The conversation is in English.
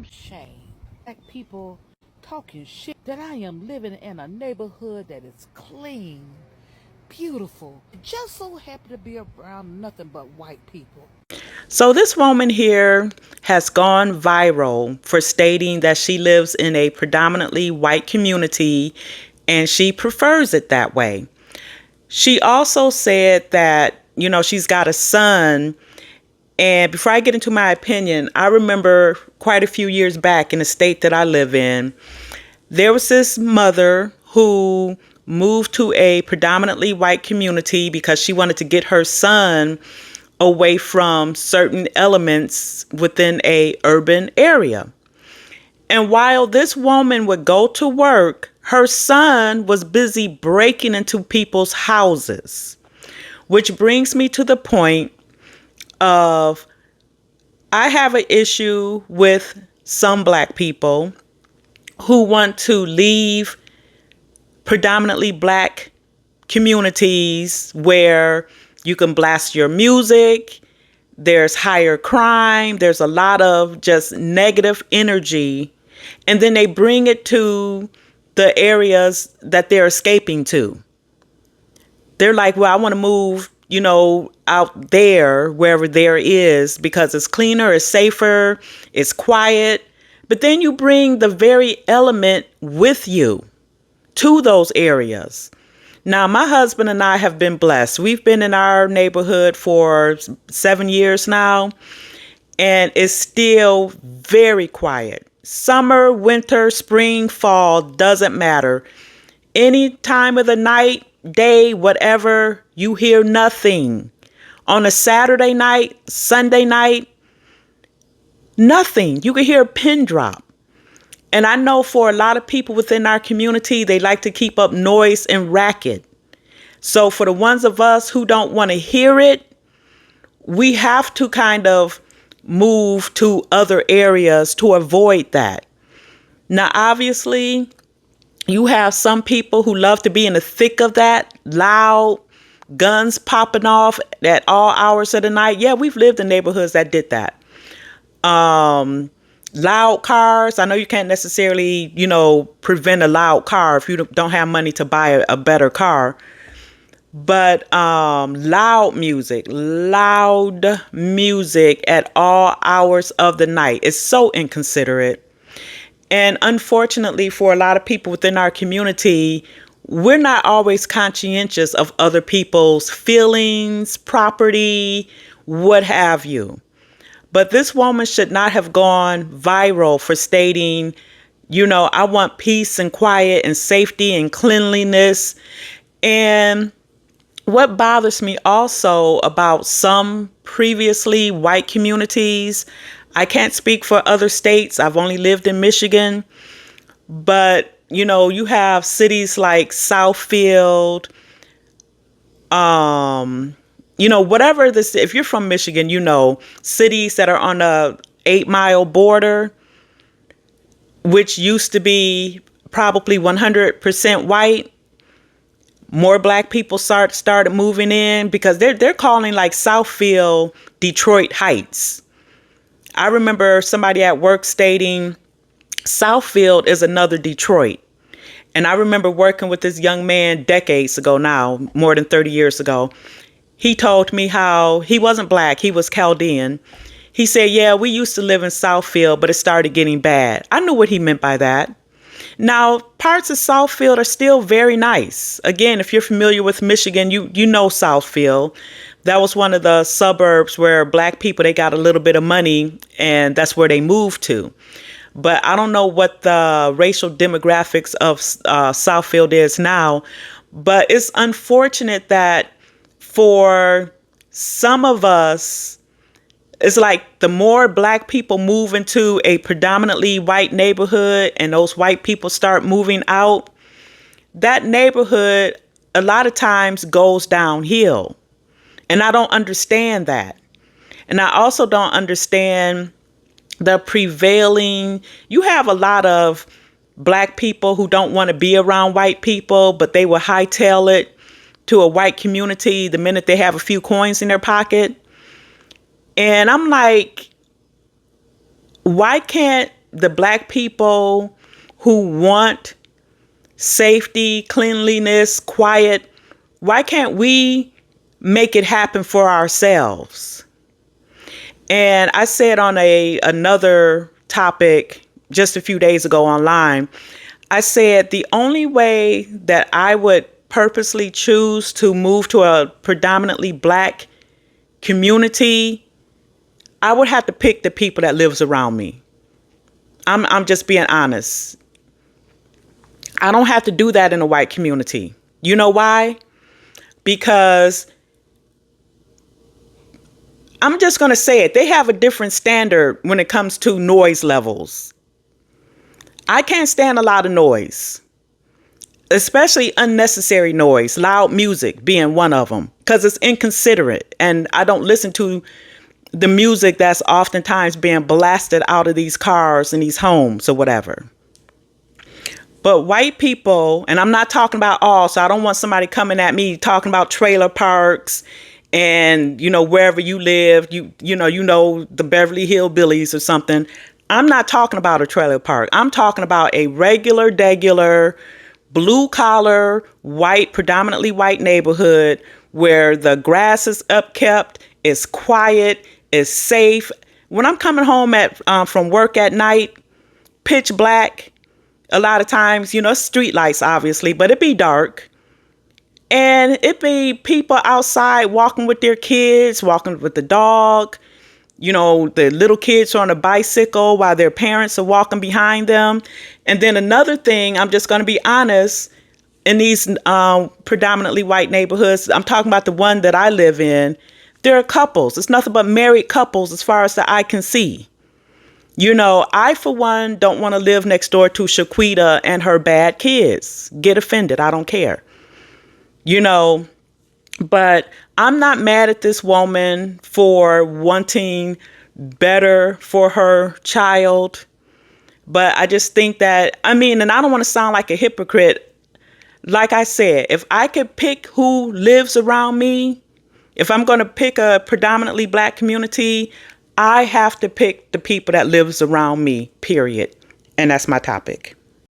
damn shame. Black people talking shit that I am living in a neighborhood that is clean, beautiful. Just so happy to be around nothing but white people. So, this woman here has gone viral for stating that she lives in a predominantly white community and she prefers it that way. She also said that, she's got a son. And before I get into my opinion, I remember quite a few years back in the state that I live in, there was this mother who moved to a predominantly white community because she wanted to get her son away from certain elements within a urban area. And while this woman would go to work, her son was busy breaking into people's houses, which brings me to the point of I have an issue with some black people who want to leave predominantly black communities where you can blast your music, there's higher crime, there's a lot of just negative energy, and then they bring it to the areas that they're escaping to. They're like, well, I want to move, out there, wherever there is, because it's cleaner, it's safer, it's quiet. But then you bring the very element with you to those areas. Now, my husband and I have been blessed. We've been in our neighborhood for 7 years now, and it's still very quiet. Summer, winter, spring, fall, doesn't matter. Any time of the night, day, whatever, you hear nothing. On a Saturday night, Sunday night, nothing. You can hear a pin drop. And I know for a lot of people within our community, they like to keep up noise and racket. So for the ones of us who don't want to hear it, we have to kind of move to other areas to avoid that. Now, obviously, you have some people who love to be in the thick of that, loud, guns popping off at all hours of the night. Yeah, we've lived in neighborhoods that did that. Loud cars. I know you can't necessarily, prevent a loud car if you don't have money to buy a better car. But loud music at all hours of the night is so inconsiderate. And unfortunately, for a lot of people within our community, we're not always conscientious of other people's feelings, property, what have you. But this woman should not have gone viral for stating, I want peace and quiet and safety and cleanliness. And what bothers me also about some previously white communities, I can't speak for other states. I've only lived in Michigan. But, you have cities like Southfield, whatever this, if you're from Michigan, cities that are on the 8 mile border, which used to be probably 100% white. More black people started moving in because they're calling like Southfield Detroit Heights. I remember somebody at work stating Southfield is another Detroit. And I remember working with this young man decades ago now, more than 30 years ago. He told me how he wasn't black, he was Chaldean. He said, yeah, we used to live in Southfield, but it started getting bad. I knew what he meant by that. Now, parts of Southfield are still very nice. Again, if you're familiar with Michigan, you know Southfield. That was one of the suburbs where black people, they got a little bit of money and that's where they moved to. But I don't know what the racial demographics of Southfield is now. But it's unfortunate that for some of us, it's like the more black people move into a predominantly white neighborhood and those white people start moving out, that neighborhood a lot of times goes downhill. And I don't understand that. And I also don't understand the prevailing, you have a lot of black people who don't want to be around white people, but they will hightail it to a white community the minute they have a few coins in their pocket. And I'm like, why can't the black people who want safety, cleanliness, quiet, why can't we make it happen for ourselves? And I said on another topic just a few days ago online, I said the only way that I would purposely choose to move to a predominantly black community, I would have to pick the people that lives around me. I'm just being honest. I don't have to do that in a white community. You know why? Because I'm just going to say it. They have a different standard when it comes to noise levels. I can't stand a lot of noise, especially unnecessary noise, loud music being one of them, because it's inconsiderate. And I don't listen to the music that's oftentimes being blasted out of these cars and these homes or whatever. But white people, and I'm not talking about all, so I don't want somebody coming at me talking about trailer parks and, wherever you live, you know, the Beverly Hillbillies or something. I'm not talking about a trailer park. I'm talking about a regular, blue collar, white, predominantly white neighborhood where the grass is upkept, it's quiet, it's safe. When I'm coming home from work at night, pitch black, a lot of times, street lights, obviously, but it be dark. And it be people outside walking with their kids, walking with the dog. The little kids are on a bicycle while their parents are walking behind them. And then another thing, I'm just going to be honest, in these predominantly white neighborhoods, I'm talking about the one that I live in, there are couples. It's nothing but married couples as far as the eye can see. I, for one, don't want to live next door to Shaquita and her bad kids. Get offended. I don't care. But I'm not mad at this woman for wanting better for her child. But I just think that, and I don't want to sound like a hypocrite. Like I said, if I could pick who lives around me, if I'm going to pick a predominantly black community, I have to pick the people that lives around me, period. And that's my topic.